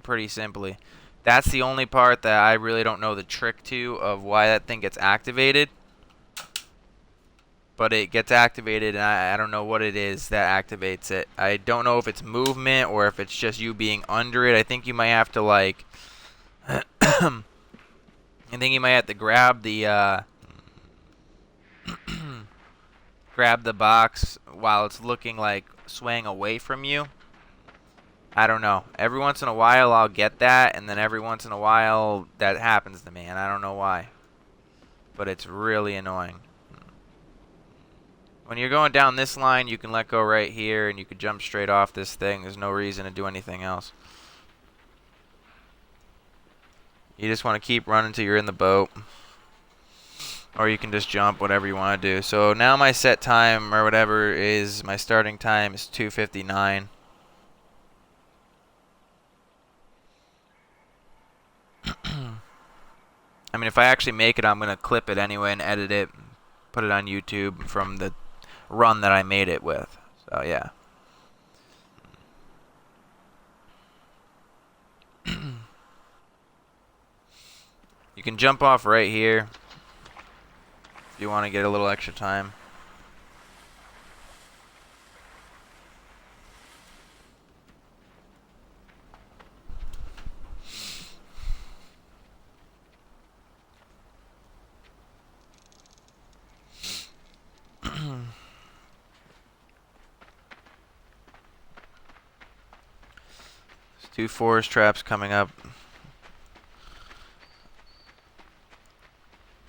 pretty simply. That's the only part that I really don't know the trick to of why that thing gets activated. But it gets activated, and I don't know what it is that activates it. I don't know if it's movement or if it's just you being under it. I think you might have to, like... I think you might have to grab the, grab the box while it's looking like swaying away from you. I don't know. Every once in a while I'll get that, and then every once in a while that happens to me, and I don't know why. But it's really annoying. When you're going down this line, you can let go right here, and you can jump straight off this thing. There's no reason to do anything else. You just want to keep running till you're in the boat. Or you can just jump, whatever you want to do. So now my set time, or whatever is, my starting time is 2:59. I mean, if I actually make it, I'm going to clip it anyway and edit it, put it on YouTube from the run that I made it with. So, yeah. You can jump off right here if you want to get a little extra time. Two forest traps coming up.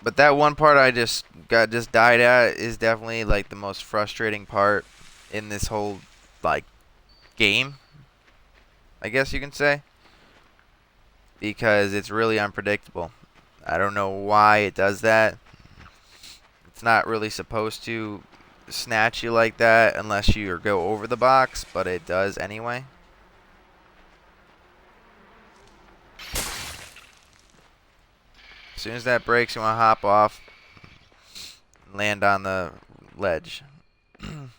But that one part I just died at is definitely like the most frustrating part in this whole like game, I guess you can say, because it's really unpredictable. I don't know why it does that. It's not really supposed to snatch you like that unless you go over the box, but it does anyway. As soon as that breaks, you want to hop off and land on the ledge. Now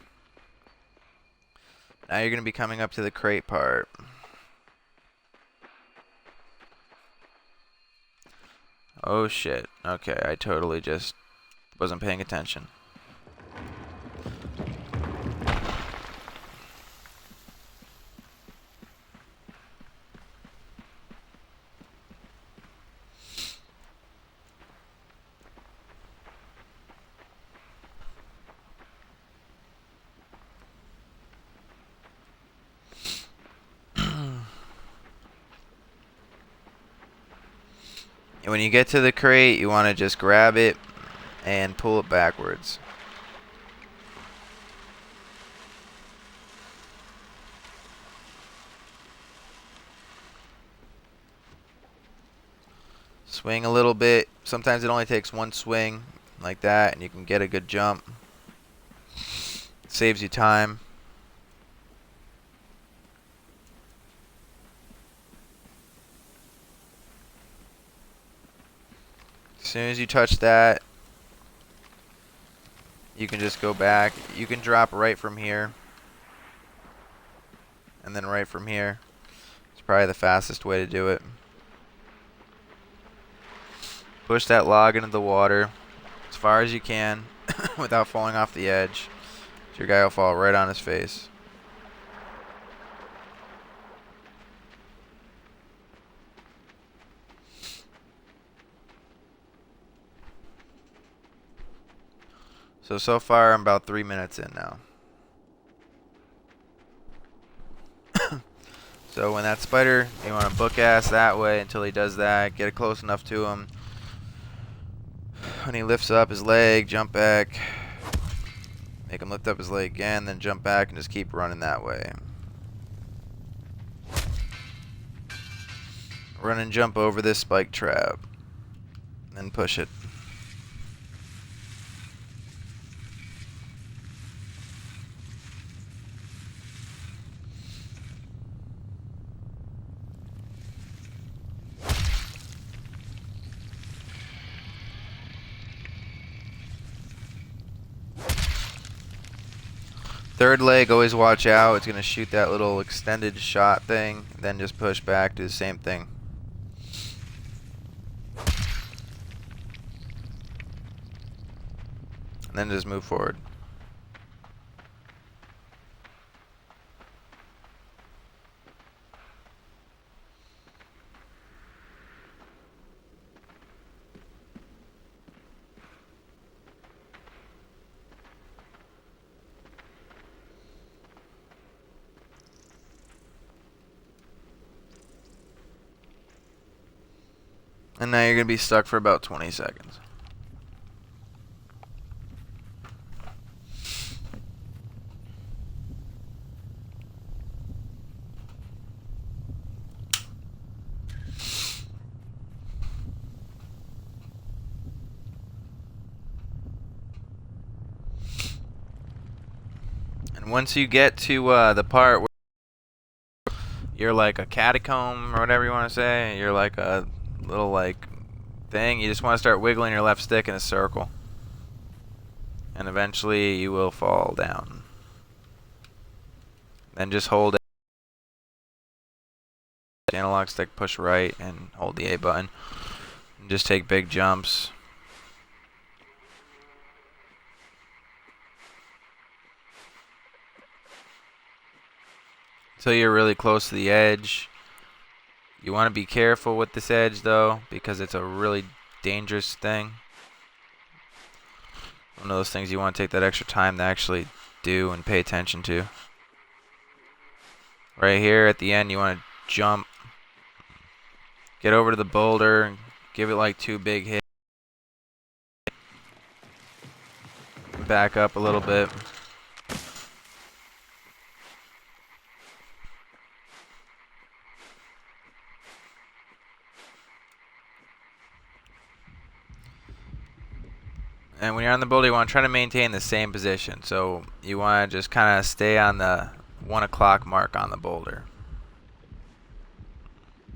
you're going to be coming up to the crate part. Oh shit. Okay, I totally just wasn't paying attention. And when you get to the crate, you want to just grab it and pull it backwards. Swing a little bit. Sometimes it only takes one swing like that, and you can get a good jump. It saves you time. As soon as you touch that, you can just go back. You can drop right from here. And then right from here. It's probably the fastest way to do it. Push that log into the water as far as you can without falling off the edge. So your guy will fall right on his face. So far I'm about 3 minutes in now. So when that spider, you want to book ass that way until he does that. Get it close enough to him. When he lifts up his leg, jump back. Make him lift up his leg again, then jump back and just keep running that way. Run and jump over this spike trap. Then push it. Third leg, always watch out. It's going to shoot that little extended shot thing. Then just push back, do the same thing. And then just move forward. And now you're going to be stuck for about 20 seconds. And once you get to the part where you're like a catacomb or whatever you want to say, you're like a little like thing, you just want to start wiggling your left stick in a circle. And eventually you will fall down. Then just hold it. Analog stick, push right, and hold the A button. And just take big jumps. Until you're really close to the edge. You want to be careful with this edge though, because it's a really dangerous thing. One of those things you want to take that extra time to actually do and pay attention to. Right here at the end, you want to jump. Get over to the boulder and give it like 2 big hits. Back up a little bit. And when you're on the boulder, you want to try to maintain the same position. So you want to just kind of stay on the 1 o'clock mark on the boulder.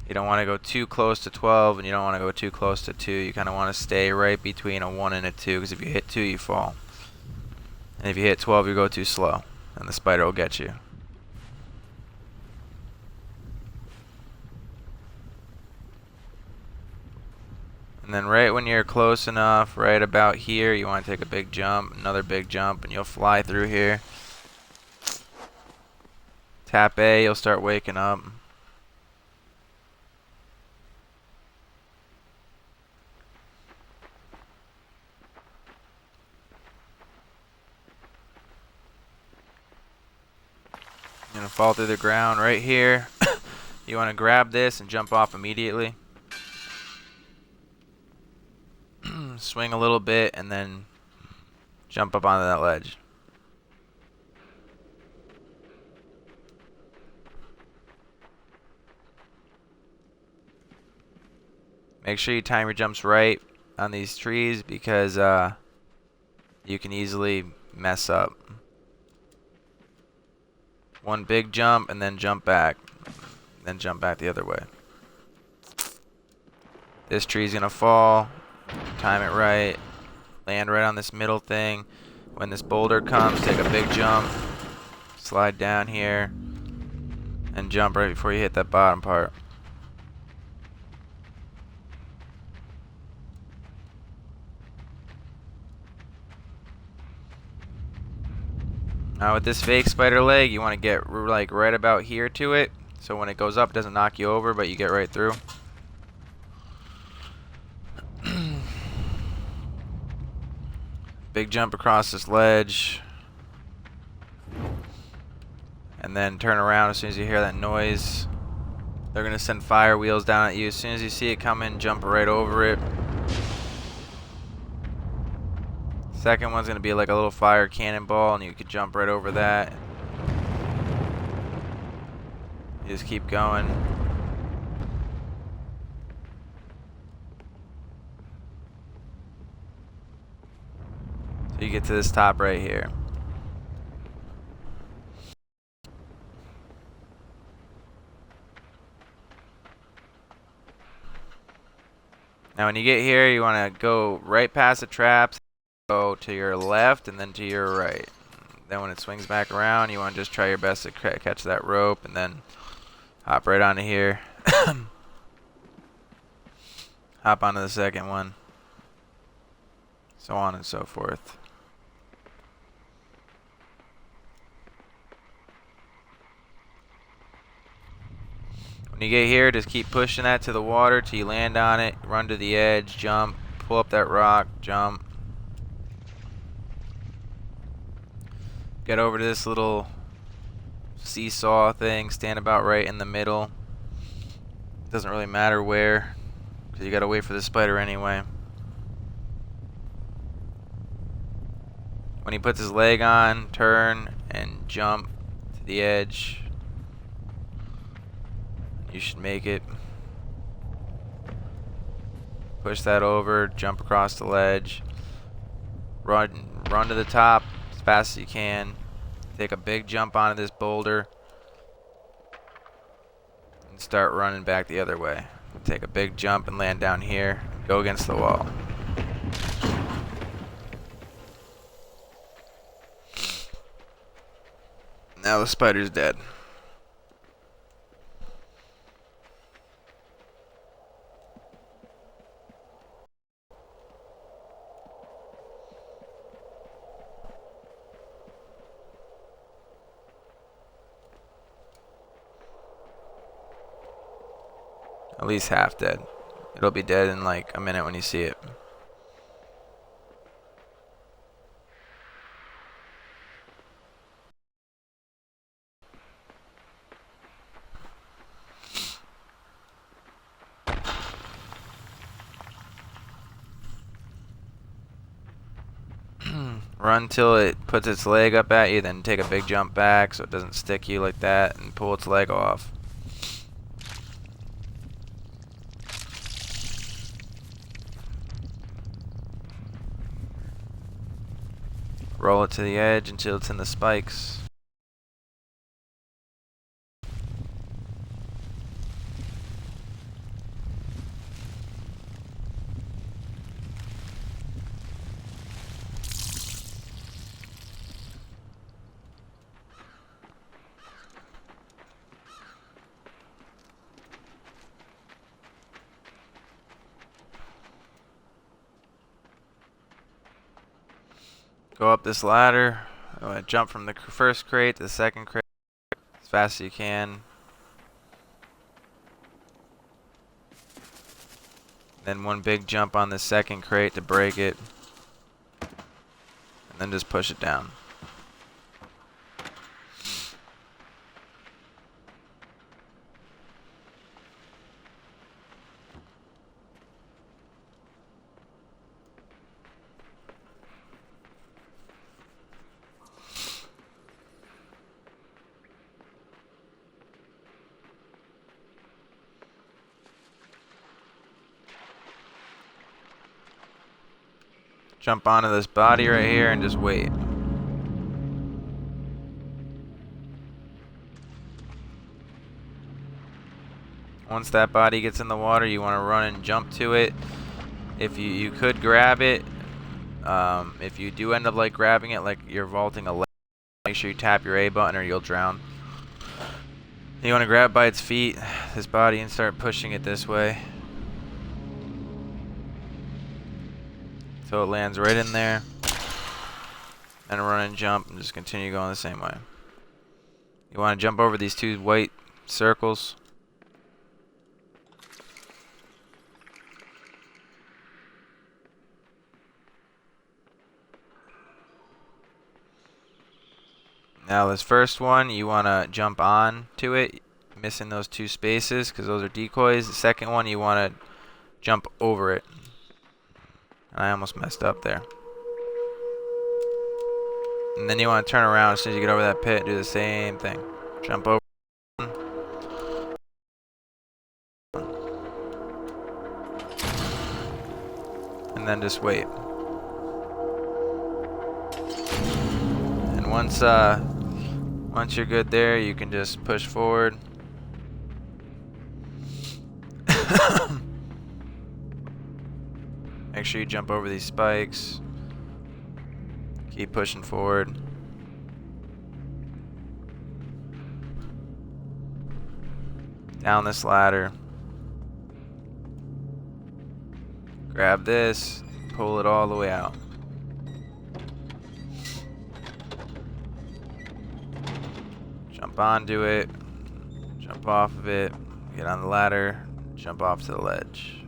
You don't want to go too close to 12, and you don't want to go too close to 2. You kind of want to stay right between a 1 and a 2, because if you hit 2, you fall. And if you hit 12, you go too slow, and the spider will get you. And then right when you're close enough, right about here, you want to take a big jump, another big jump, and you'll fly through here. Tap A, you'll start waking up. You're going to fall through the ground right here. You want to grab this and jump off immediately. Swing a little bit and then jump up onto that ledge. Make sure you time your jumps right on these trees, because you can easily mess up. 1 big jump and then jump back. Then jump back the other way. This tree's gonna fall. Time it right. Land right on this middle thing. When this boulder comes, take a big jump. Slide down here. And jump right before you hit that bottom part. Now with this fake spider leg, you want to get like right about here to it, so when it goes up, it doesn't knock you over, but you get right through. Big jump across this ledge. And then turn around as soon as you hear that noise. They're going to send fire wheels down at you. As soon as you see it coming, jump right over it. Second one's going to be like a little fire cannonball, and you could jump right over that. You just keep going. So you get to this top right here. Now when you get here, you want to go right past the traps, go to your left and then to your right. Then when it swings back around, you want to just try your best to catch that rope and then hop right onto here. Hop onto the second one. So on and so forth. When you get here, just keep pushing that to the water till you land on it. Run to the edge, jump, pull up that rock, jump. Get over to this little seesaw thing, stand about right in the middle. Doesn't really matter where, because you gotta wait for the spider anyway. When he puts his leg on, turn and jump to the edge. You should make it. Push that over, jump across the ledge. Run to the top as fast as you can. Take a big jump onto this boulder. And start running back the other way. Take a big jump and land down here. Go against the wall. Now the spider's dead. At least half dead. It'll be dead in like a minute when you see it. Run till it puts its leg up at you, then take a big jump back so it doesn't stick you like that, and pull its leg off. Roll it to the edge until it's in the spikes. Go up this ladder. Jump from the first crate to the second crate as fast as you can. Then one big jump on the second crate to break it. And then just push it down. Jump onto this body right here and just wait. Once that body gets in the water, you want to run and jump to it. If you could grab it, if you do end up like grabbing it like you're vaulting a leg, make sure you tap your A button or you'll drown. You want to grab by its feet, this body, and start pushing it this way. So it lands right in there. And run and jump and just continue going the same way. You want to jump over these two white circles. Now this first one, you want to jump on to it, missing those two spaces because those are decoys. The second one, you want to jump over it. I almost messed up there. And then you want to turn around as soon as you get over that pit, do the same thing. Jump over. And then just wait. And once you're good there, you can just push forward. Make sure you jump over these spikes. Keep pushing forward. Down this ladder. Grab this. Pull it all the way out. Jump onto it. Jump off of it. Get on the ladder. Jump off to the ledge.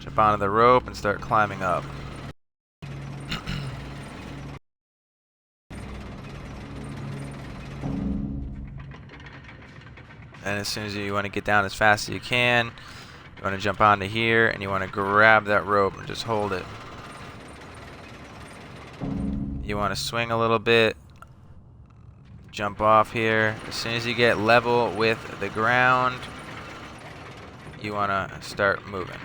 Jump onto the rope and start climbing up. And as soon as you want to get down as fast as you can, you want to jump onto here and you want to grab that rope and just hold it. You want to swing a little bit, jump off here. As soon as you get level with the ground, you want to start moving.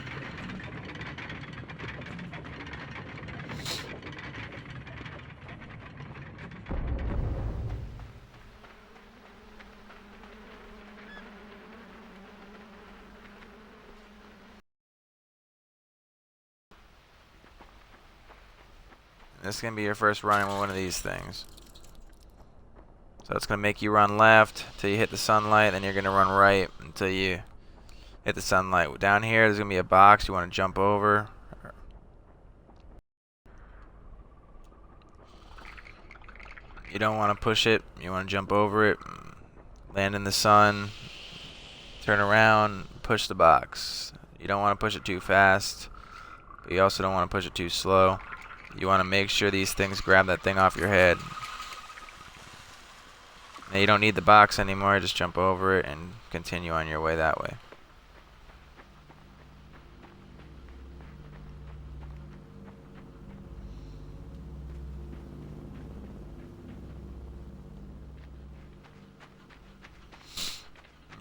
This is going to be your first run with one of these things. So it's going to make you run left until you hit the sunlight, then you're going to run right until you hit the sunlight. Down here, there's going to be a box you want to jump over. You don't want to push it. You want to jump over it, land in the sun, turn around, push the box. You don't want to push it too fast, but you also don't want to push it too slow. You want to make sure these things grab that thing off your head. Now you don't need the box anymore, just jump over it and continue on your way that way.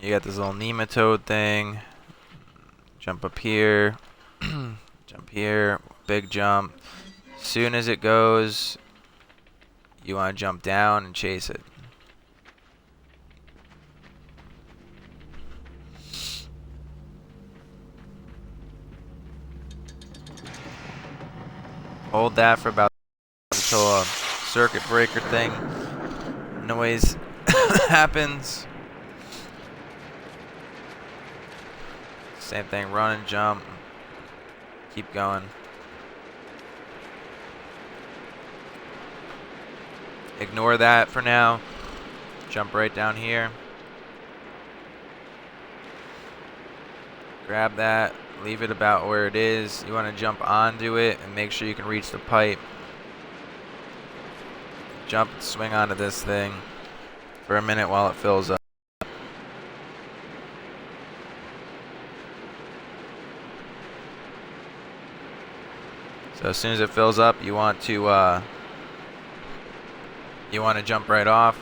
You got this little nematode thing. Jump up here. Jump here. Big jump. As soon as it goes, you want to jump down and chase it. Hold that for about until a circuit breaker thing noise happens. Same thing, run and jump. Keep going. Ignore that for now. Jump right down here. Grab that. Leave it about where it is. You want to jump onto it and make sure you can reach the pipe. Jump and swing onto this thing for a minute while it fills up. So as soon as it fills up, you want to jump right off.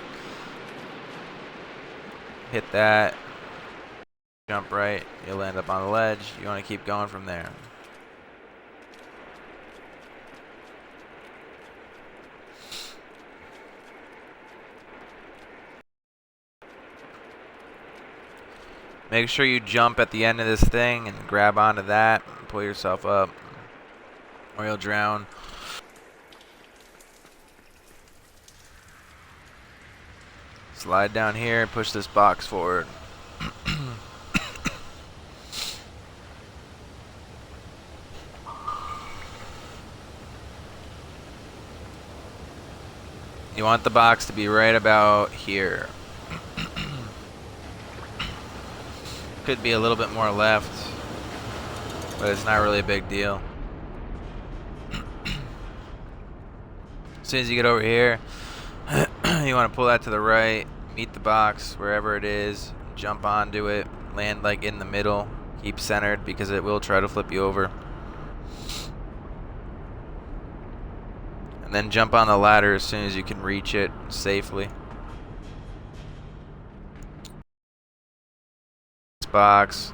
Hit that. Jump right. You'll end up on the ledge. You want to keep going from there. Make sure you jump at the end of this thing and grab onto that and pull yourself up, or you'll drown. Slide down here and push this box forward. You want the box to be right about here. Could be a little bit more left, but it's not really a big deal. As soon as you get over here, you want to pull that to the right, meet the box wherever it is, jump onto it, land like in the middle, keep centered because it will try to flip you over. And then jump on the ladder as soon as you can reach it safely. This box.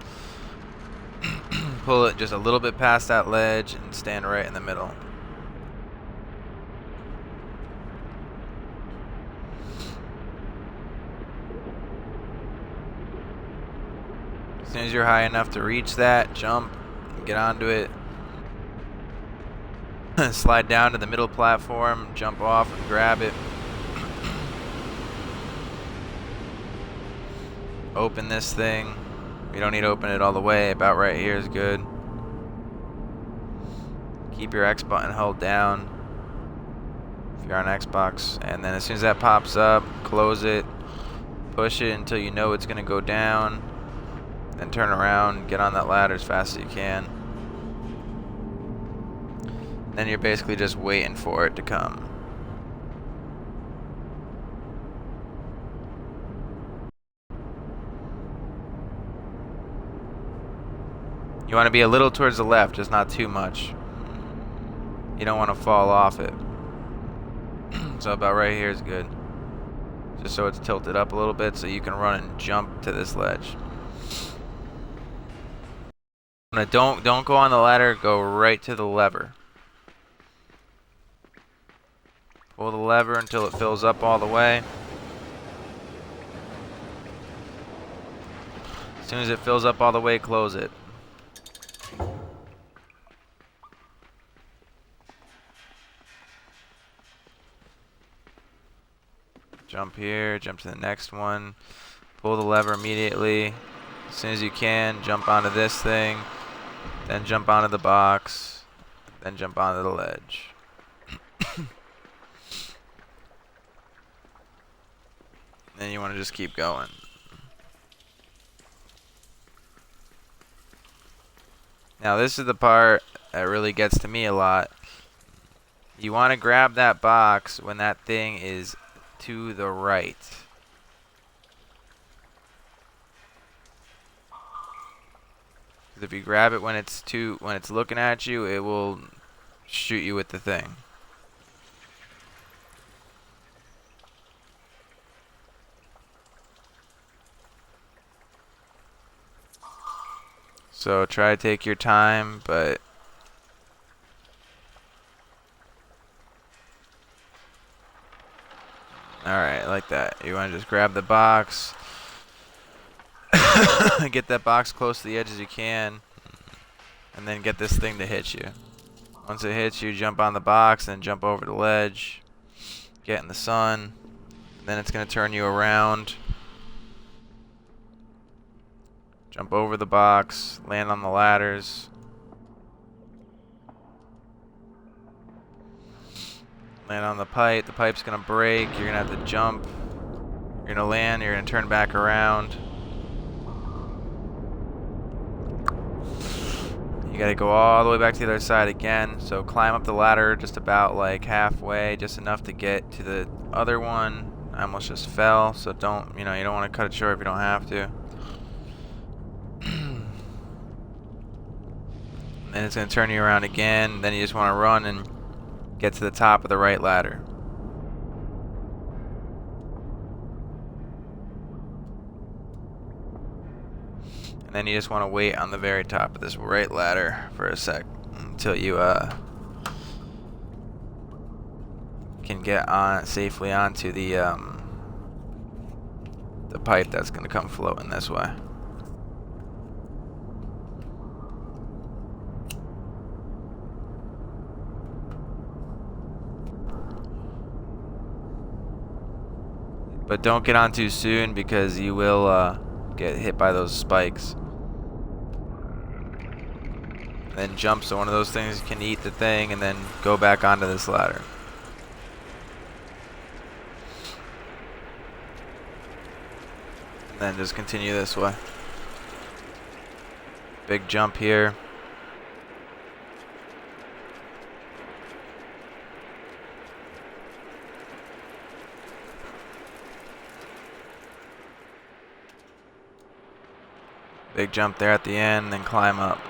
Pull it just a little bit past that ledge and stand right in the middle. As soon as you're high enough to reach that, jump, get onto it. Slide down to the middle platform, jump off and grab it. open this thing. You don't need to open it all the way. About right here is good. Keep your X button held down if you're on Xbox, and then as soon as that pops up, close it, push it until you know it's going to go down, then turn around, get on that ladder as fast as you can. Then you're basically just waiting for it to come. You want to be a little towards the left, just not too much. You don't want to fall off it. So about right here is good. Just so it's tilted up a little bit so you can run and jump to this ledge. Don't go on the ladder, go right to the lever. Pull the lever until it fills up all the way. As soon as it fills up all the way, close it. Jump here, jump to the next one. Pull the lever immediately. As soon as you can, jump onto this thing. Then jump onto the box. Then jump onto the ledge. Then you want to just keep going. Now this is the part that really gets to me a lot. You want to grab that box when that thing is to the right. Because if you grab it when it's looking at you, it will shoot you with the thing. So try to take your time, but alright, like that. You want to just grab the box, get that box close to the edge as you can, and then get this thing to hit you. Once it hits you, jump on the box, then jump over the ledge, get in the sun, then it's going to turn you around. Jump over the box, land on the ladders. Land on the pipe. The pipe's going to break. You're going to have to jump. You're going to land. You're going to turn back around. You got to go all the way back to the other side again. So climb up the ladder just about like halfway, just enough to get to the other one. I almost just fell, so you don't want to cut it short if you don't have to. Then it's going to turn you around again. Then you just want to run and get to the top of the right ladder. And then you just want to wait on the very top of this right ladder for a sec until you can get on safely onto the pipe that's going to come floating this way. But don't get on too soon because you will get hit by those spikes. And then jump so one of those things can eat the thing and then go back onto this ladder. And then just continue this way. Big jump here. Big jump there at the end, then climb up.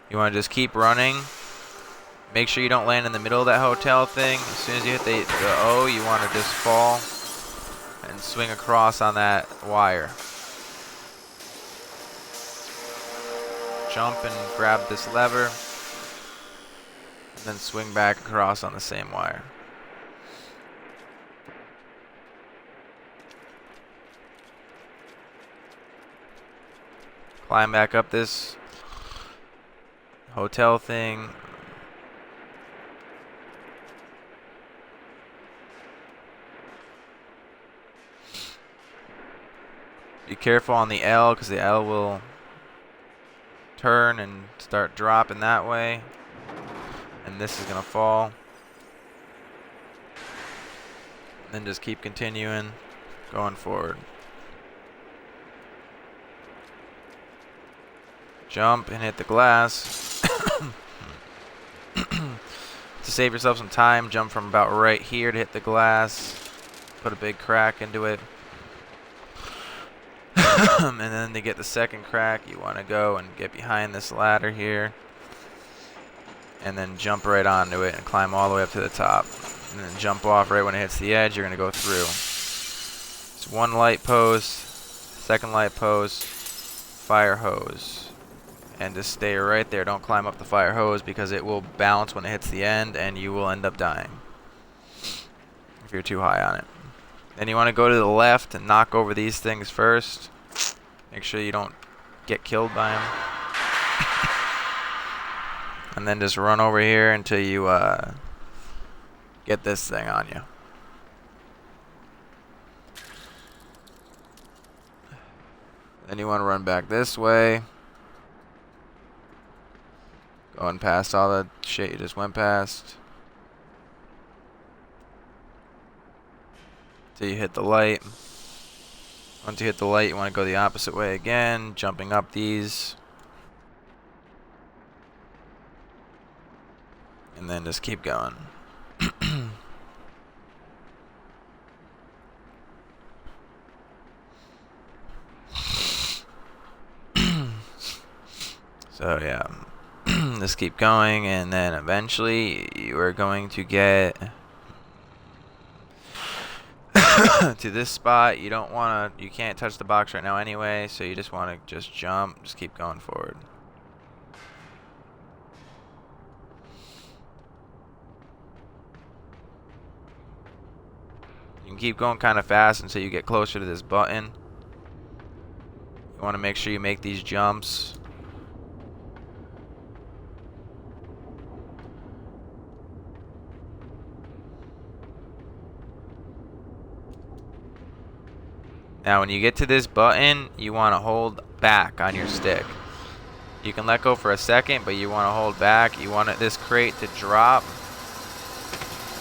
You want to just keep running. Make sure you don't land in the middle of that hotel thing. As soon as you hit the O, you want to just fall and swing across on that wire. Jump and grab this lever. And then swing back across on the same wire. Climb back up this hotel thing. Be careful on the L, because the L will turn and start dropping that way. And this is going to fall. And then just keep continuing, going forward. Jump and hit the glass. To save yourself some time, jump from about right here to hit the glass. Put a big crack into it. And then to get the second crack, you want to go and get behind this ladder here. And then jump right onto it and climb all the way up to the top. And then jump off right when it hits the edge. You're going to go through. It's one light post, second light post, fire hose. And just stay right there. Don't climb up the fire hose because it will bounce when it hits the end and you will end up dying if you're too high on it. Then you want to go to the left and knock over these things first. Make sure you don't get killed by them. And then just run over here until you get this thing on you. Then you want to run back this way. Going past all the shit you just went past. Till you hit the light. Once you hit the light, you want to go the opposite way again, jumping up these. And then just keep going. So yeah. Just keep going, and then eventually you are going to get to this spot. You don't want to, you can't touch the box right now anyway, so you just want to just jump, just keep going forward. You can keep going kind of fast until you get closer to this button. You want to make sure you make these jumps. Now when you get to this button, you want to hold back on your stick. You can let go for a second, but you want to hold back. You want this crate to drop.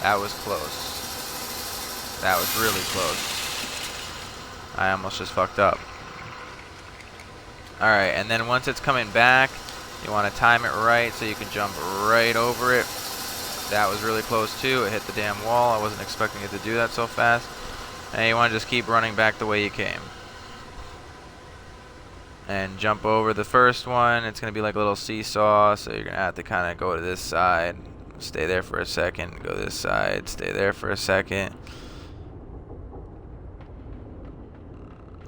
That was close. That was really close. I almost just fucked up. Alright, and then once it's coming back, you want to time it right so you can jump right over it. That was really close too. It hit the damn wall. I wasn't expecting it to do that so fast. And you want to just keep running back the way you came. And jump over the first one. It's going to be like a little seesaw, so you're going to have to kind of go to this side. Stay there for a second. Go this side. Stay there for a second.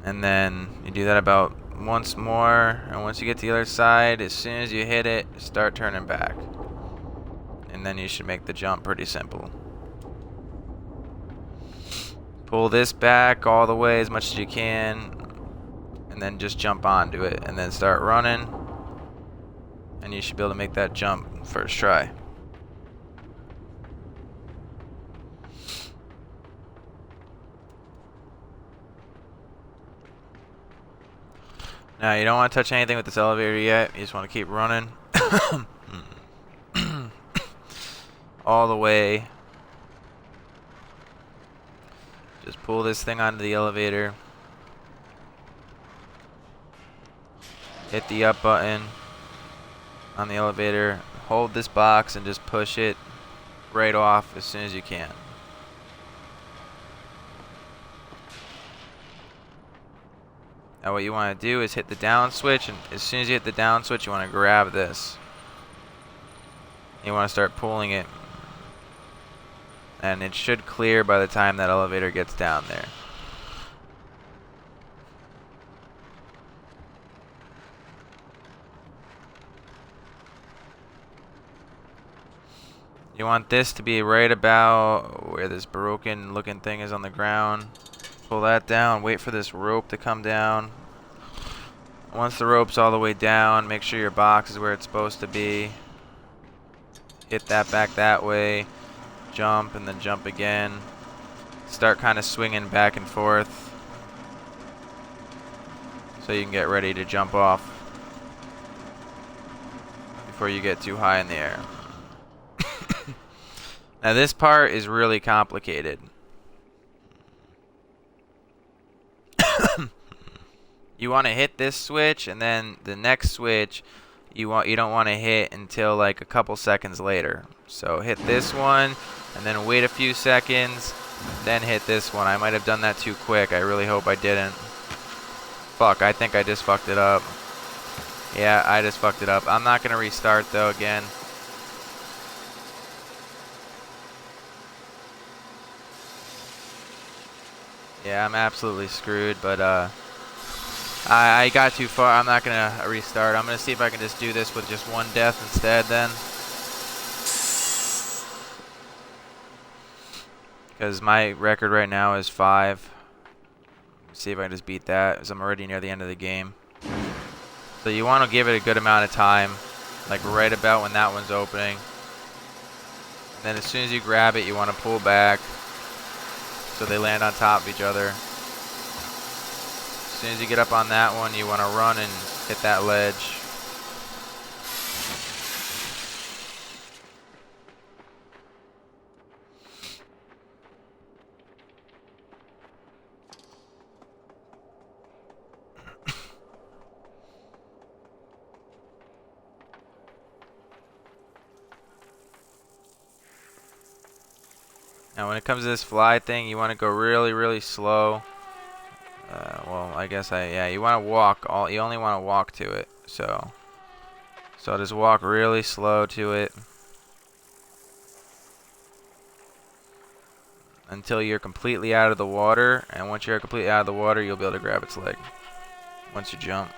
And then you do that about once more. And once you get to the other side, as soon as you hit it, start turning back. And then you should make the jump pretty simple. Pull this back all the way as much as you can, and then just jump onto it, and then start running, and you should be able to make that jump first try. Now you don't want to touch anything with this elevator yet. You just want to keep running all the way. Just pull this thing onto the elevator. Hit the up button on the elevator. Hold this box and just push it right off as soon as you can. Now what you want to do is hit the down switch, and as soon as you hit the down switch, you want to grab this. You want to start pulling it. And it should clear by the time that elevator gets down there. You want this to be right about where this broken looking thing is on the ground. Pull that down, wait for this rope to come down. Once the rope's all the way down, make sure your box is where it's supposed to be. Hit that back that way. Jump and then jump again. Start kind of swinging back and forth so you can get ready to jump off before you get too high in the air. Now this part is really complicated. You want to hit this switch, and then the next switch you don't want to hit until like a couple seconds later. So hit this one and then wait a few seconds, then hit this one. I might have done that too quick. I really hope I didn't. Fuck, I think I just fucked it up. Yeah, I just fucked it up. I'm not gonna restart though again. Yeah, I'm absolutely screwed, but I got too far. I'm not gonna restart. I'm gonna see if I can just do this with just one death instead then. Because my record right now is 5. See if I can just beat that, because I'm already near the end of the game. So you want to give it a good amount of time, like right about when that one's opening. And then as soon as you grab it, you want to pull back so they land on top of each other. As soon as you get up on that one, you want to run and hit that ledge. Now when it comes to this fly thing, you want to go really, really slow. Well, I guess yeah, you want to walk. You only want to walk to it. So just walk really slow to it until you're completely out of the water. And once you're completely out of the water, you'll be able to grab its leg once you jump.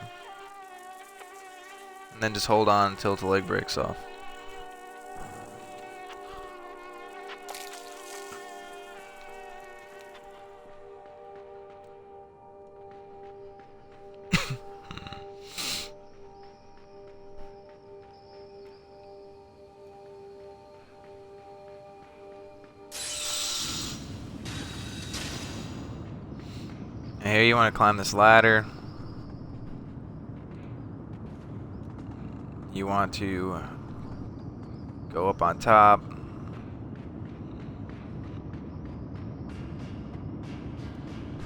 And then just hold on until the leg breaks off. And here you want to climb this ladder. You want to go up on top.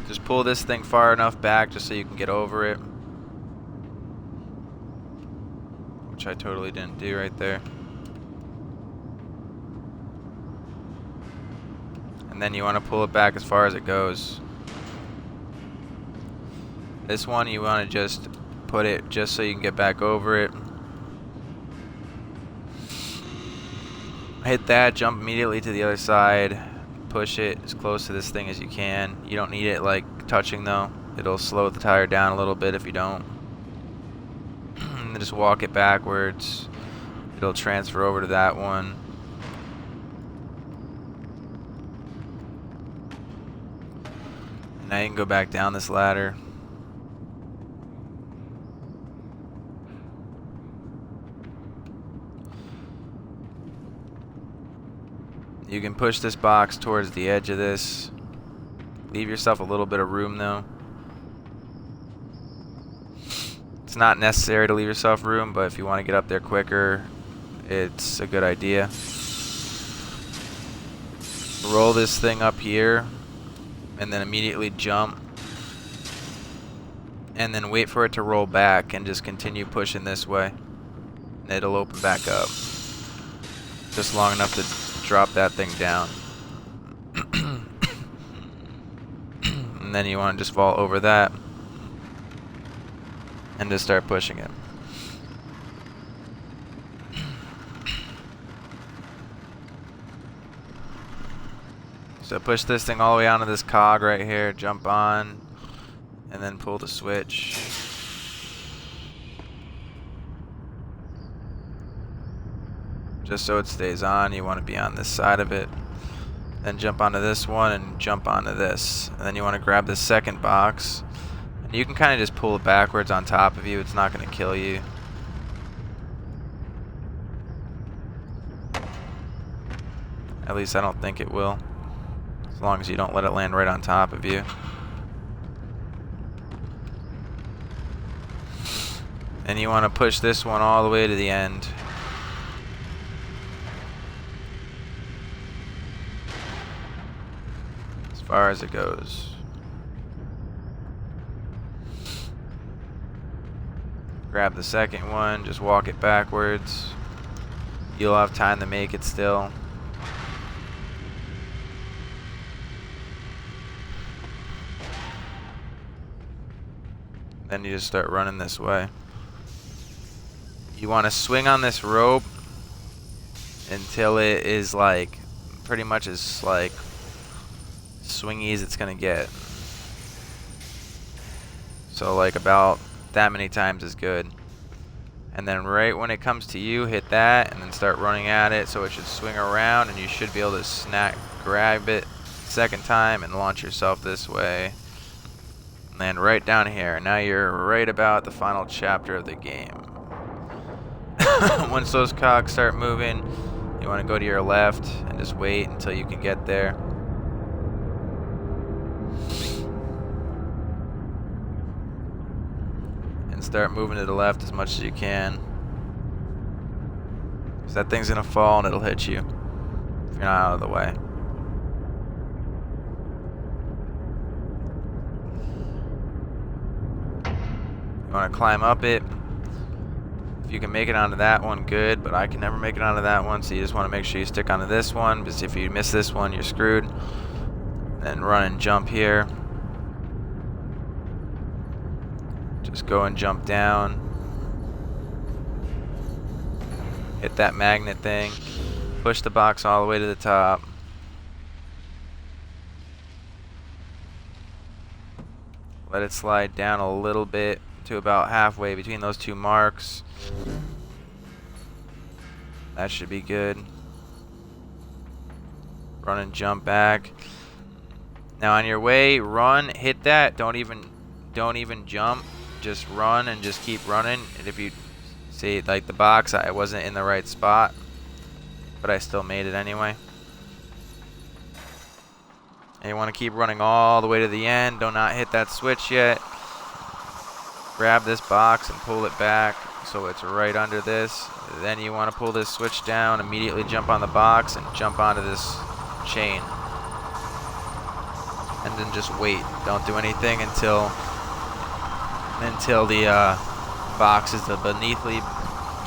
Just pull this thing far enough back just so you can get over it. Which I totally didn't do right there. And then you want to pull it back as far as it goes. This one you want to just put it just so you can get back over it. Hit that, jump immediately to the other side, push it as close to this thing as you can. You don't need it like touching though. It'll slow the tire down a little bit if you don't. And then just walk it backwards. It'll transfer over to that one. Now you can go back down this ladder. You can push this box towards the edge of this. Leave yourself a little bit of room though. It's not necessary to leave yourself room, but if you want to get up there quicker, it's a good idea. Roll this thing up here and then immediately jump. And then wait for it to roll back and just continue pushing this way. And it'll open back up. Just long enough to drop that thing down. And then you want to just fall over that and just start pushing it. So push this thing all the way onto this cog right here, jump on, and then pull the switch. Just so it stays on, you want to be on this side of it. Then jump onto this one and jump onto this. And then you want to grab this second box And you can kind of just pull it backwards on top of you. It's not going to kill you. At least I don't think it will. As long as you don't let it land right on top of you. And you want to push this one all the way to the end. As far as it goes. Grab the second one, just walk it backwards. You'll have time to make it still. Then you just start running this way. You want to swing on this rope until it is like pretty much as like swingy as it's gonna get. So like about that many times is good. And then right when it comes to you, hit that and then start running at it, so it should swing around and you should be able to grab it second time and launch yourself this way. And then right down here. Now you're right about the final chapter of the game. Once those cogs start moving, you want to go to your left and just wait until you can get there. And start moving to the left as much as you can. Because that thing's going to fall and it'll hit you if you're not out of the way. You want to climb up it. If you can make it onto that one, good, but I can never make it onto that one, so you just want to make sure you stick onto this one, because if you miss this one, you're screwed. Then run and jump here. Just go and jump down. Hit that magnet thing. Push the box all the way to the top. Let it slide down a little bit to about halfway between those two marks. That should be good. Run and jump back. Now on your way, run, hit that. Don't even jump. Just run and just keep running. And if you see like the box, I wasn't in the right spot, but I still made it anyway. And you want to keep running all the way to the end. Do not hit that switch yet. Grab this box and pull it back so it's right under this. Then you want to pull this switch down, immediately jump on the box and jump onto this chain. And then just wait. Don't do anything until the box is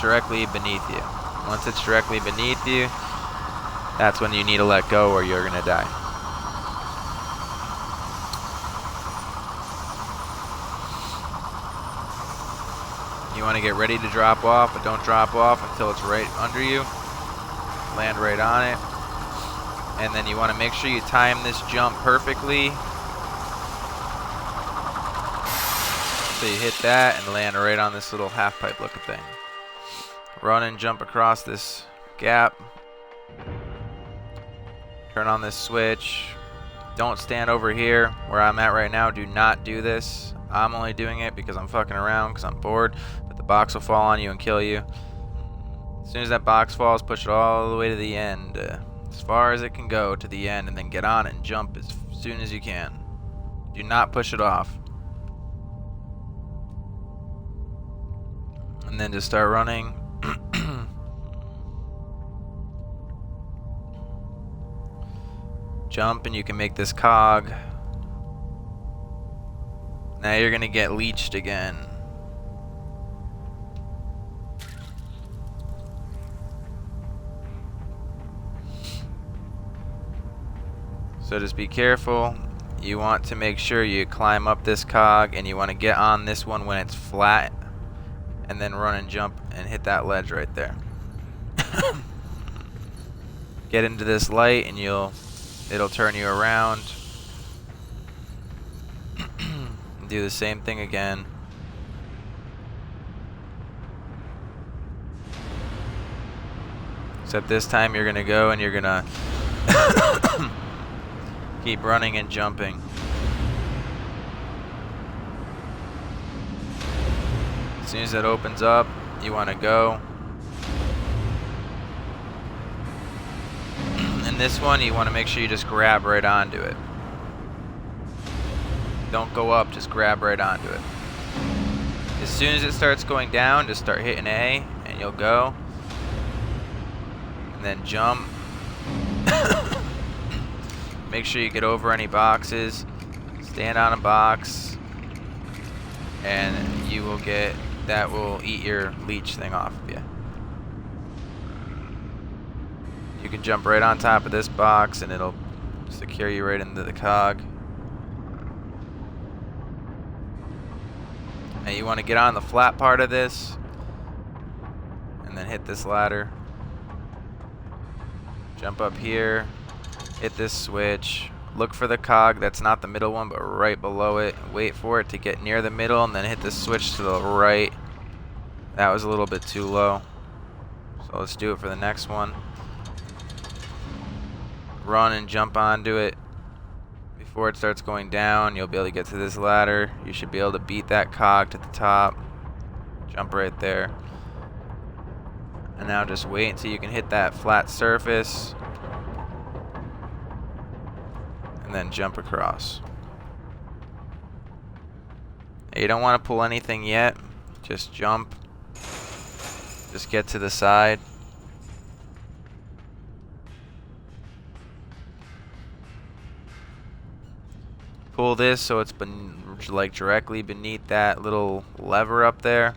directly beneath you. Once it's directly beneath you, that's when you need to let go or you're gonna die. You want to get ready to drop off, but don't drop off until it's right under you. Land right on it. And then you want to make sure you time this jump perfectly. So you hit that and land right on this little half pipe looking thing. Run and jump across this gap. Turn on this switch. Don't stand over here where I'm at right now. Do not do this. I'm only doing it because I'm fucking around because I'm bored. But the box will fall on you and kill you. As soon as that box falls, push it all the way to the end. As far as it can go to the end, and then get on it and jump as soon as you can. Do not push it off. And then just start running. Jump and you can make this cog. Now you're gonna get leeched again. So just be careful. You want to make sure you climb up this cog and you want to get on this one when it's flat and then run and jump and hit that ledge right there. Get into this light and it'll turn you around. Do the same thing again. Except this time you're gonna go and you're gonna keep running and jumping. soon as it opens up, you want to go. In this one, you want to make sure you just grab right onto it. Don't go up, just grab right onto it. As soon as it starts going down, just start hitting A, and you'll go. And then jump. Make sure you get over any boxes. Stand on a box. And you will get, that will eat your leech thing off of you. You can jump right on top of this box and it'll secure you right into the cog. And you want to get on the flat part of this and then hit this ladder. Jump up here, hit this switch, look for the cog that's not the middle one but right below it. Wait for it to get near the middle and then hit this switch to the right. That was a little bit too low, so let's do it for the next one. Run and jump onto it. Before it starts going down, you'll be able to get to this ladder. You should be able to beat that cog to the top. Jump right there. And now just wait until you can hit that flat surface. And then jump across. You don't want to pull anything yet. Just jump. Just get to the side. Pull this so it's like directly beneath that little lever up there.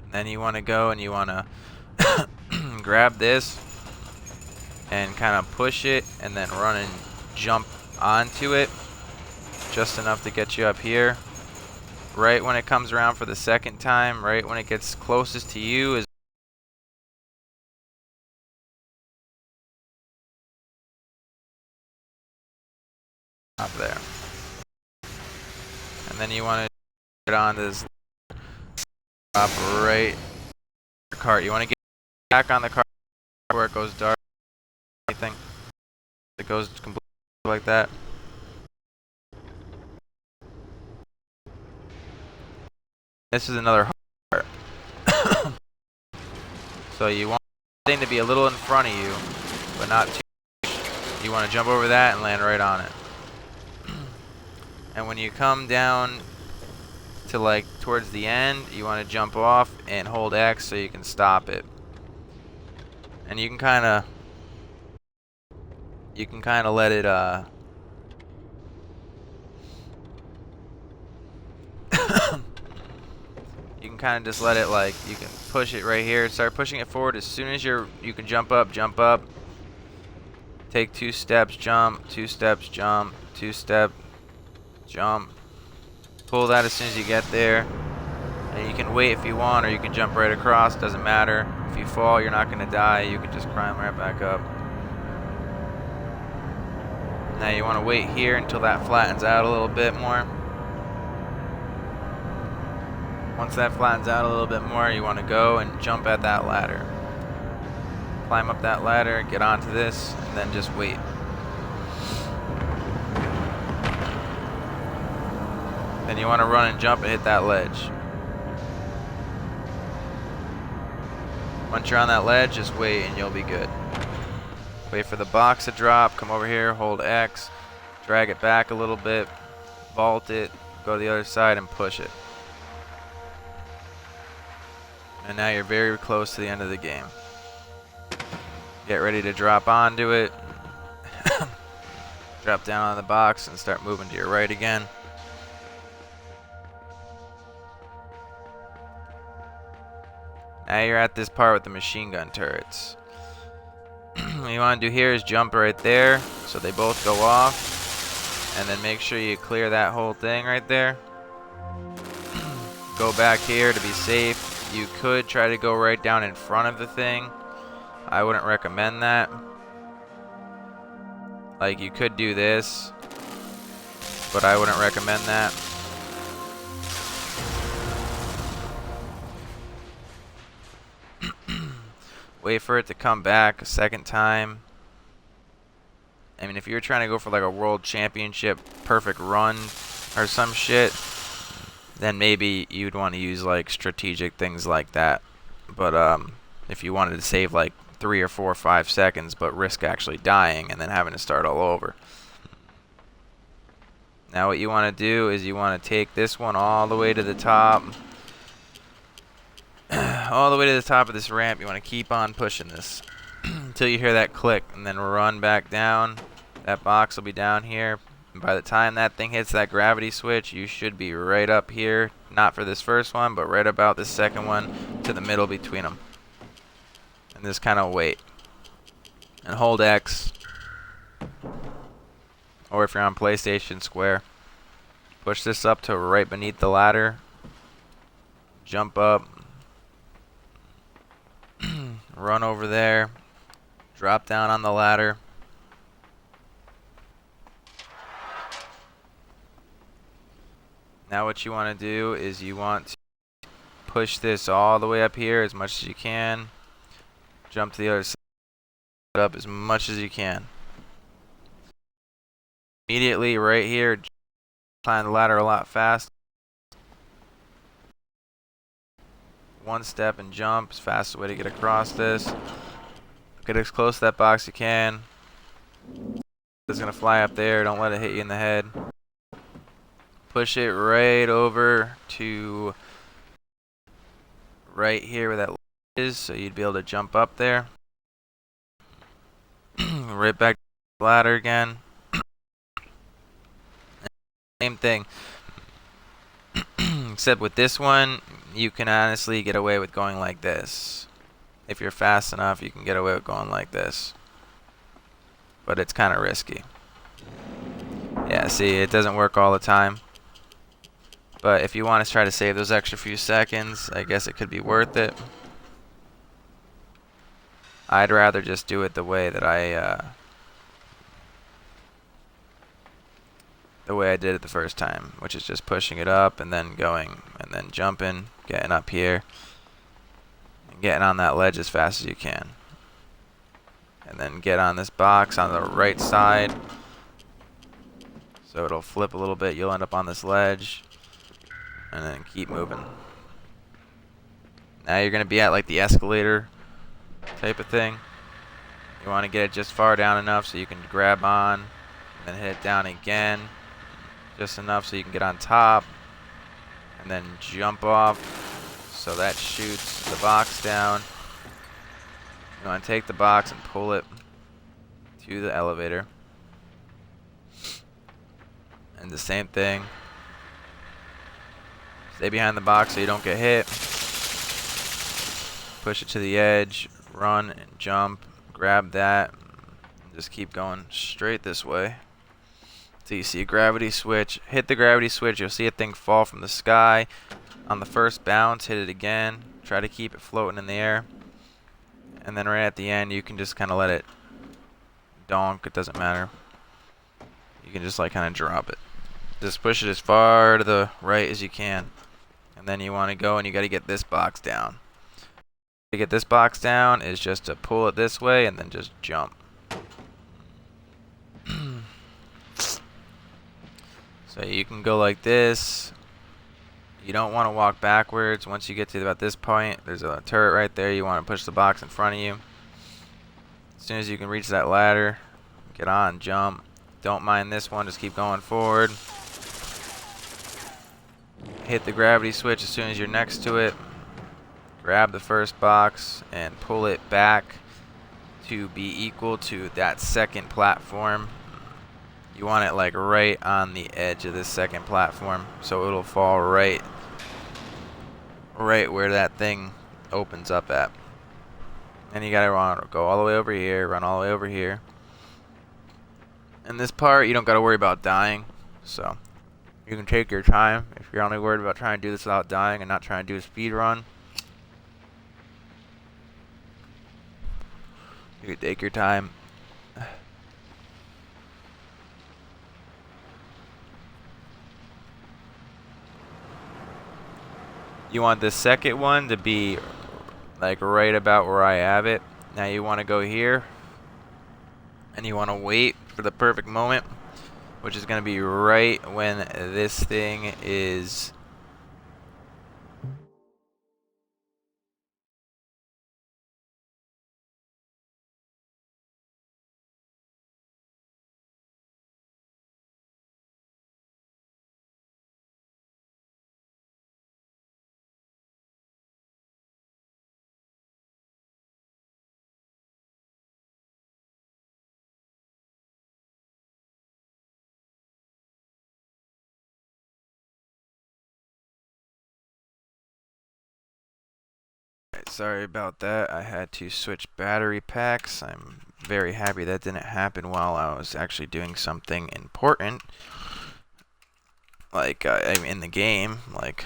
And then you want to go and you want to grab this and kind of push it and then run and jump onto it just enough to get you up here. Right when it comes around for the second time, right when it gets closest to you is up there. And then you want to get on this top right cart. You want to get back on the cart where it goes dark. Anything that goes completely like that. This is another hard part. So you want the thing to be a little in front of you, but not too much. You want to jump over that and land right on it. And when you come down to like towards the end, you want to jump off and hold X so you can stop it. And you can kind of let it you can kind of just let it, like, you can push it right here. Start pushing it forward as soon as you can jump up. Take 2 steps, jump, 2 steps, jump, 2 step, jump. Pull that as soon as you get there. And you can wait if you want, or you can jump right across, doesn't matter. If you fall, you're not going to die. You can just climb right back up. Now you want to wait here until that flattens out a little bit more. Once that flattens out a little bit more, you want to go and jump at that ladder. Climb up that ladder, get onto this, and then just wait. Then you want to run and jump and hit that ledge. Once you're on that ledge, just wait and you'll be good. Wait for the box to drop, come over here, hold X, drag it back a little bit, vault it, go to the other side and push it. And now you're very close to the end of the game. Get ready to drop onto it. Drop down on the box and start moving to your right again. Now you're at this part with the machine gun turrets. What you want to do here is jump right there so they both go off, and then make sure you clear that whole thing right there. Go back here to be safe. You could try to go right down in front of the thing. I wouldn't recommend that. Like, you could do this, but I wouldn't recommend that. Wait for it to come back a second time. I mean, if you're trying to go for like a world championship perfect run, or some shit, then maybe you'd want to use like strategic things like that. But if you wanted to save like 3 or 4 or 5 seconds but risk actually dying and then having to start all over. Now what you want to do is you want to take this one all the way to the top. All the way to the top of this ramp. You want to keep on pushing this until you hear that click, and then run back down. That box will be down here. And by the time that thing hits that gravity switch, you should be right up here. Not for this first one, but right about this second one to the middle between them. And just kind of wait. And hold X. Or if you're on PlayStation Square, push this up to right beneath the ladder. Jump up. Run over there. Drop down on the ladder. Now what you want to do is you want to push this all the way up here as much as you can. Jump to the other side up as much as you can. Immediately right here, climb the ladder a lot fast. One step and jump is the fastest way to get across this. Get as close to that box as you can. It's going to fly up there. Don't let it hit you in the head. Push it right over to right here where that is, so you'd be able to jump up there. Right back to the ladder again. Same thing. Except with this one, you can honestly get away with going like this. If you're fast enough, you can get away with going like this. But it's kind of risky. Yeah, see, it doesn't work all the time. But if you want to try to save those extra few seconds, I guess it could be worth it. I'd rather just do it the way that I did it the first time, which is just pushing it up and then going and then jumping, getting up here, and getting on that ledge as fast as you can. And then get on this box on the right side. So it'll flip a little bit, you'll end up on this ledge. And then keep moving. Now you're going to be at like the escalator type of thing. You want to get it just far down enough so you can grab on. And then hit it down again. Just enough so you can get on top. And then jump off. So that shoots the box down. You want to take the box and pull it to the elevator. And the same thing. Stay behind the box so you don't get hit. Push it to the edge. Run and jump. Grab that. And just keep going straight this way. So you see a gravity switch. Hit the gravity switch. You'll see a thing fall from the sky. On the first bounce, hit it again. Try to keep it floating in the air. And then right at the end, you can just kind of let it donk. It doesn't matter. You can just like kind of drop it. Just push it as far to the right as you can. And then you want to go and you got to get this box down. To get this box down is just to pull it this way and then just jump. So you can go like this. You don't want to walk backwards. Once you get to about this point, there's a turret right there. You want to push the box in front of you. As soon as you can reach that ladder, get on, jump. Don't mind this one, just keep going forward. Hit the gravity switch as soon as you're next to it. Grab the first box and pull it back to be equal to that second platform. You want it like right on the edge of this second platform, so it'll fall right where that thing opens up at. And you gotta go all the way over here, run all the way over here. In this part, you don't gotta worry about dying, so you can take your time if you're only worried about trying to do this without dying and not trying to do a speed run. You can take your time. You want the second one to be like right about where I have it. Now you want to go here and you want to wait for the perfect moment which is going to be right when this thing is... Sorry about that. I had to switch battery packs. I'm very happy that didn't happen while I was actually doing something important. Like, I'm in the game. Like,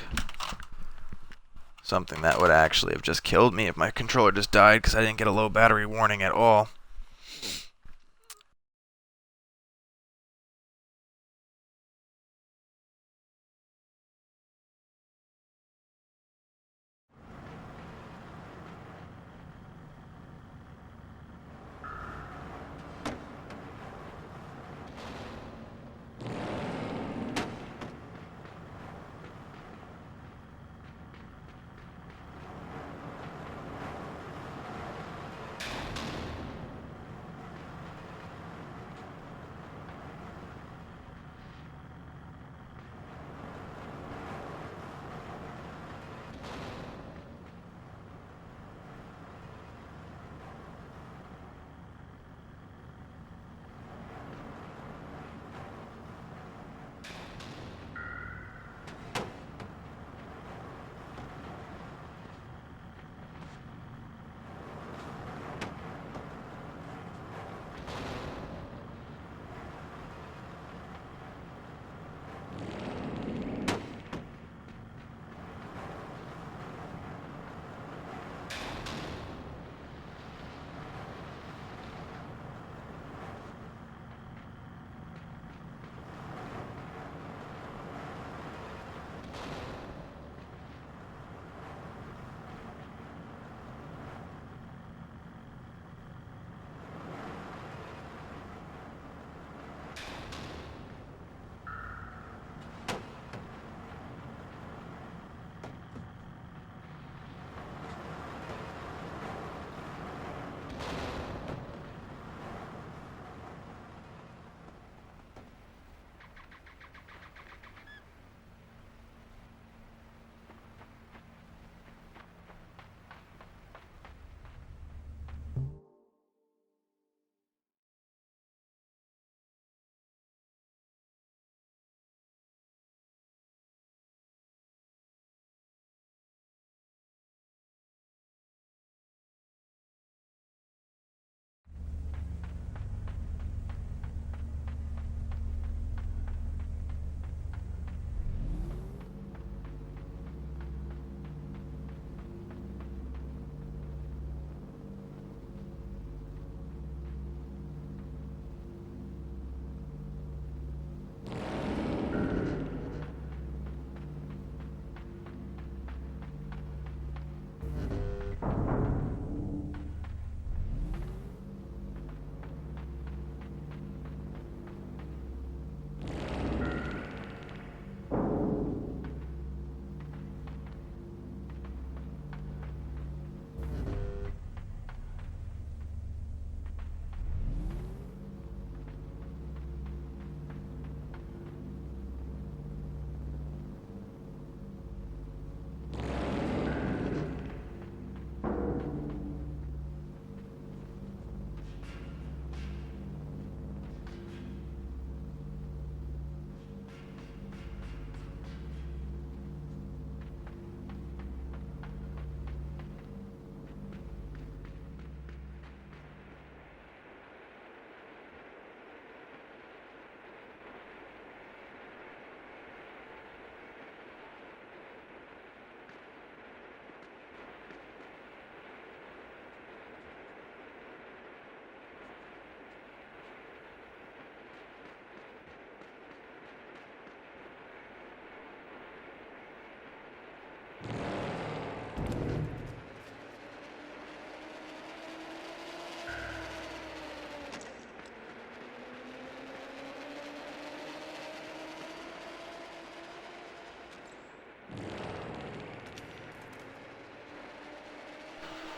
something that would actually have just killed me if my controller just died because I didn't get a low battery warning at all.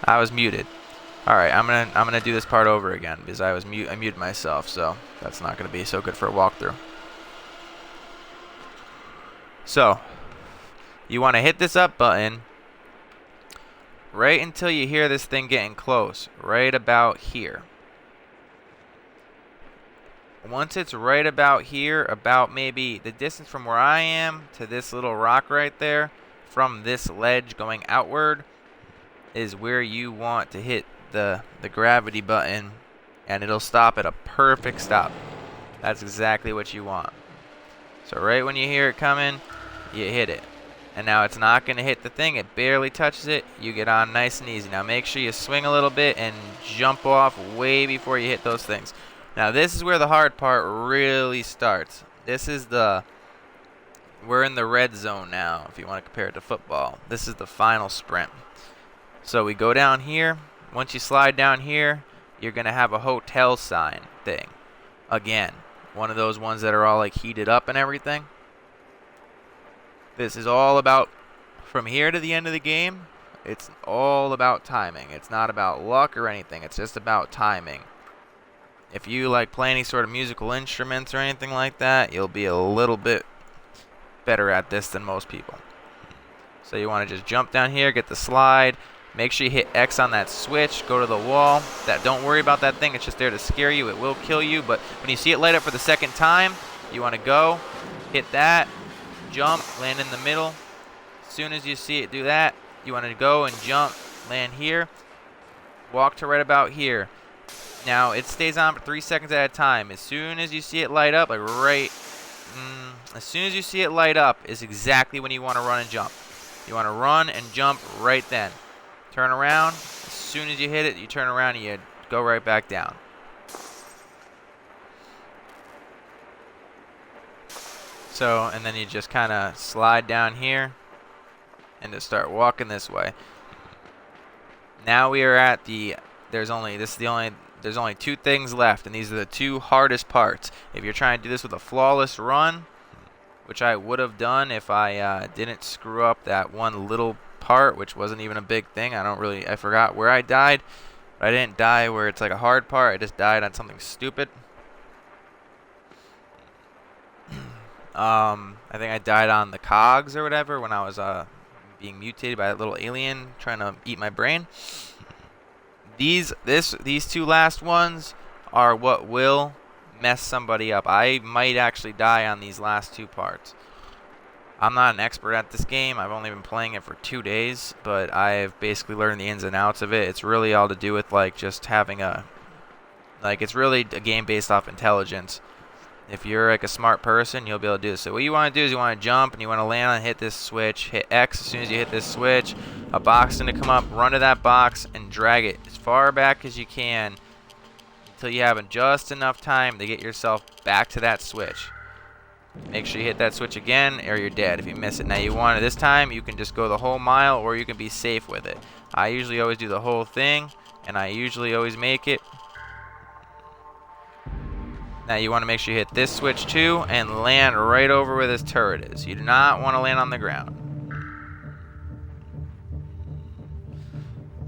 I was muted. All right, I'm gonna do this part over again because I muted myself, so that's not gonna be so good for a walkthrough. So you want to hit this up button right until you hear this thing getting close, right about here. Once it's right about here, about maybe the distance from where I am to this little rock right there, from this ledge going outward, is where you want to hit the gravity button, and it'll stop at a perfect stop. That's exactly what you want. So right when you hear it coming, you hit it. And now it's not going to hit the thing. It barely touches it. You get on nice and easy. Now make sure you swing a little bit and jump off way before you hit those things. Now this is where the hard part really starts. We're in the red zone now, if you want to compare it to football. This is the final sprint. So we go down here. Once you slide down here, you're going to have a hotel sign thing. Again, one of those ones that are all like heated up and everything. This is all about, from here to the end of the game, it's all about timing. It's not about luck or anything. It's just about timing. If you like play any sort of musical instruments or anything like that, you'll be a little bit better at this than most people. So you want to just jump down here, get the slide. Make sure you hit X on that switch. Go to the wall. Don't worry about that thing. It's just there to scare you. It will kill you. But when you see it light up for the second time, you want to go, hit that, jump, land in the middle. As soon as you see it do that, you want to go and jump, land here, walk to right about here. Now it stays on for 3 seconds at a time. As soon as you see it light up, as soon as you see it light up is exactly when you want to run and jump. You want to run and jump right then. Turn around. As soon as you hit it, you turn around and you go right back down. So, and then you just kind of slide down here and just start walking this way. Now we are at there's only 2 things left, and these are the 2 hardest parts. If you're trying to do this with a flawless run, which I would have done if I didn't screw up that one little part, which wasn't even a big thing. I forgot where I died, but I didn't die where it's like a hard part. I just died on something stupid. I think I died on the cogs or whatever when I was being mutated by that little alien trying to eat my brain. These 2 last ones are what will mess somebody up. I might actually die on these last 2 parts. I'm not an expert at this game. I've only been playing it for 2 days, but I've basically learned the ins and outs of it. It's really all to do with like just having it's really a game based off intelligence. If you're like a smart person, you'll be able to do this. So what you want to do is you want to jump and you want to land and hit this switch. Hit X as soon as you hit this switch. A box is going to come up. Run to that box and drag it as far back as you can until you have just enough time to get yourself back to that switch. Make sure you hit that switch again or you're dead if you miss it. Now you want it this time, you can just go the whole mile or you can be safe with it. I usually always do the whole thing and I usually always make it. Now you want to make sure you hit this switch too and land right over where this turret is. You do not want to land on the ground.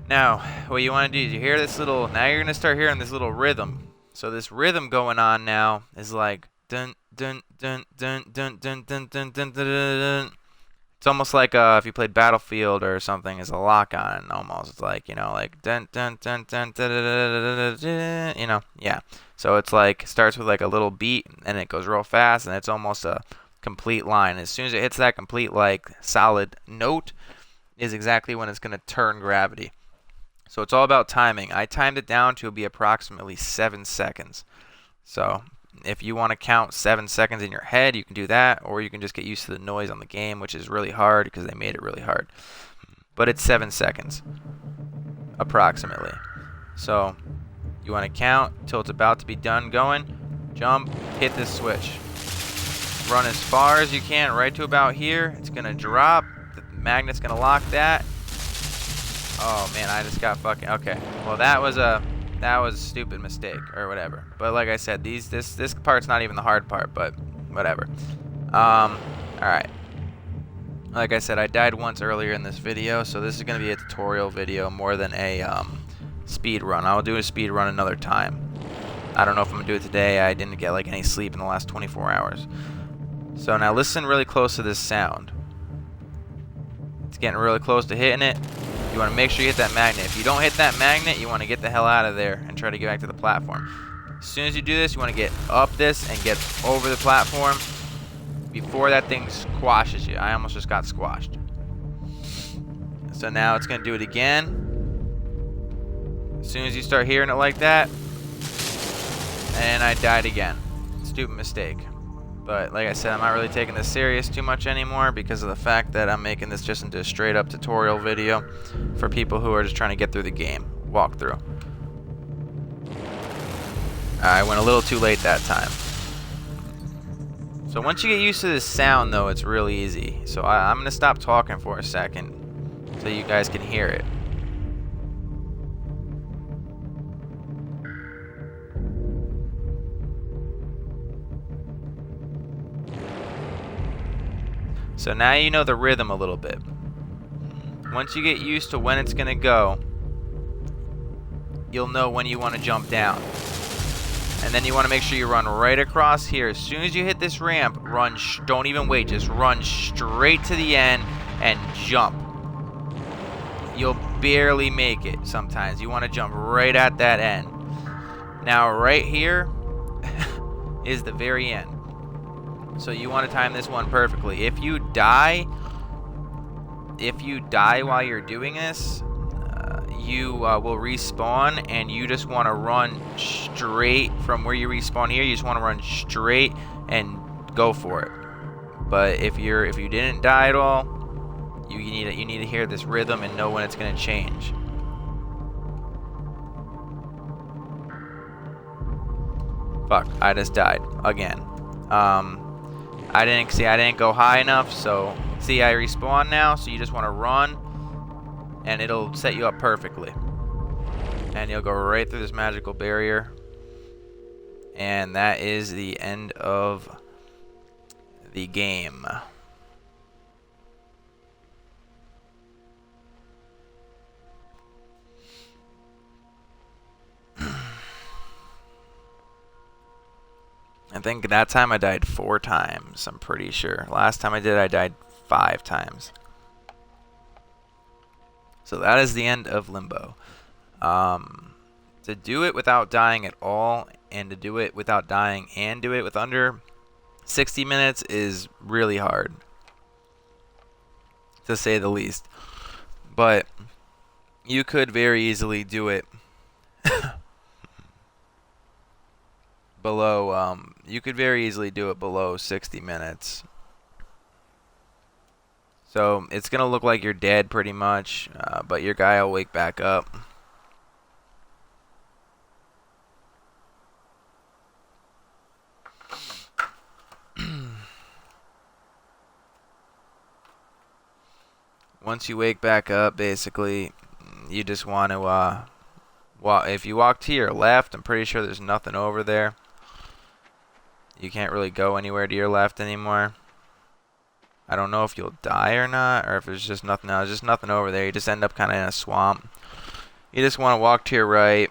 Now, what you want to do is you hear this little, now you're going to start hearing this little rhythm. So this rhythm going on now is like dun dun dun dun dun dun dun dun dun dun dun. It's almost like if you played Battlefield or something, is a lock on almost. It's like, like dun dun dun dun dun dun dun dun, yeah. So it's like starts with like a little beat and it goes real fast and it's almost a complete line. As soon as it hits that complete like solid note is exactly when it's going to turn gravity. So it's all about timing. I timed it down to be approximately 7 seconds. So if you want to count 7 seconds in your head, you can do that, or you can just get used to the noise on the game, which is really hard because they made it really hard. But it's 7 seconds, approximately. So you want to count until it's about to be done going. Jump, hit this switch. Run as far as you can, right to about here. It's going to drop. The magnet's going to lock that. Oh, man, I just got fucking... Okay, well, that was a stupid mistake or whatever. But like I said, this part's not even the hard part, but whatever. All right. Like I said, I died once earlier in this video, so this is going to be a tutorial video more than a speed run. I'll do a speed run another time. I don't know if I'm going to do it today. I didn't get like any sleep in the last 24 hours. So now listen really close to this sound. It's getting really close to hitting it. You want to make sure you hit that magnet. If you don't hit that magnet, you want to get the hell out of there and try to get back to the platform. As soon as you do this, you want to get up this and get over the platform before that thing squashes you. I almost just got squashed. So now it's going to do it again. As soon as you start hearing it like that, and I died again. Stupid mistake. But like I said, I'm not really taking this serious too much anymore because of the fact that I'm making this just into a straight up tutorial video for people who are just trying to get through the game. Walkthrough. I went a little too late that time. So once you get used to this sound though, it's really easy. So I'm going to stop talking for a second so you guys can hear it. So now you know the rhythm a little bit. Once you get used to when it's going to go, you'll know when you want to jump down. And then you want to make sure you run right across here. As soon as you hit this ramp, run, don't even wait, just run straight to the end and jump. You'll barely make it sometimes. You want to jump right at that end. Now right here is the very end. So you want to time this one perfectly. If you die while you're doing this, you will respawn, and you just want to run straight from where you respawn here. You just want to run straight and go for it. But if you didn't die at all, you need to hear this rhythm and know when it's going to change. Fuck! I just died again. I didn't go high enough. So see, I respawn now. So you just want to run. And it'll set you up perfectly. And you'll go right through this magical barrier. And that is the end of the game. I think that time I died 4 times, I'm pretty sure. Last time I died 5 times. So that is the end of Limbo. To do it without dying at all, and to do it without dying and do it with under 60 minutes is really hard, to say the least. But you could very easily do it below. You could very easily do it below 60 minutes. So it's going to look like you're dead pretty much, but your guy will wake back up. Once you wake back up, basically, you just want to, if you walk to your left, I'm pretty sure there's nothing over there. You can't really go anywhere to your left anymore. I don't know if you'll die or not, or if there's just nothing else. There's just nothing over there. You just end up kind of in a swamp. You just want to walk to your right,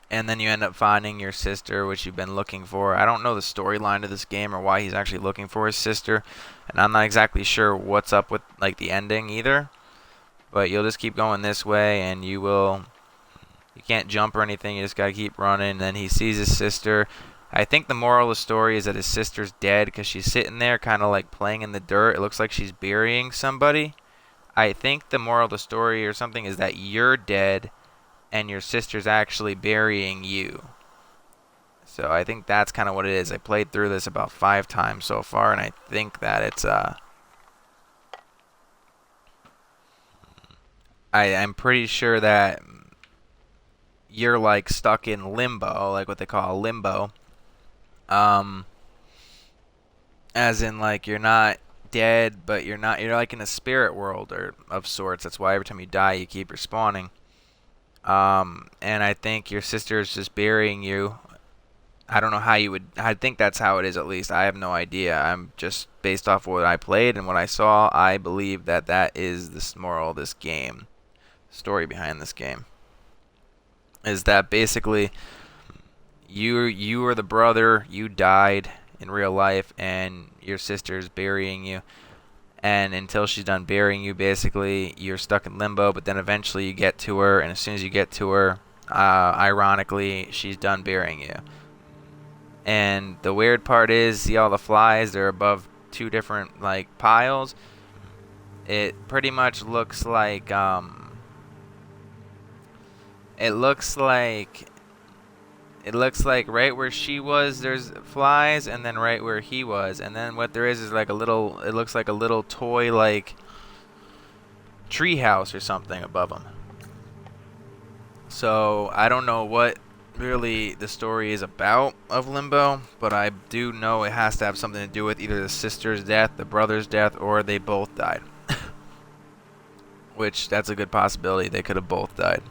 and then you end up finding your sister, which you've been looking for. I don't know the storyline of this game or why he's actually looking for his sister, and I'm not exactly sure what's up with like the ending either. But you'll just keep going this way, and you can't jump or anything. You just gotta keep running. And then he sees his sister. I think the moral of the story is that his sister's dead because she's sitting there kind of like playing in the dirt. It looks like she's burying somebody. I think the moral of the story or something is that you're dead and your sister's actually burying you. So I think that's kind of what it is. I played through this about 5 times so far, and I think that it's I'm pretty sure that you're like stuck in limbo, like what they call limbo. As in like you're not dead, but you're like in a spirit world or of sorts. That's why every time you die you keep respawning. And I think your sister is just burying you. I don't know how you would, I think that's how it is at least. I have no idea. I'm just based off what I played and what I saw, I believe that that is the moral of this game. Story behind this game is that basically you are the brother, you died in real life, and your sister's burying you. And until she's done burying you, basically, you're stuck in limbo. But then eventually you get to her, and as soon as you get to her, ironically, she's done burying you. And the weird part is, see all the flies? They're above two different like piles. It pretty much looks like it looks like right where she was, there's flies, and then right where he was, and then what there is like a little. It looks like a little toy like tree house or something above him. So I don't know what really the story is about of Limbo, but I do know it has to have something to do with either the sister's death, the brother's death, or they both died. Which that's a good possibility. They could have both died.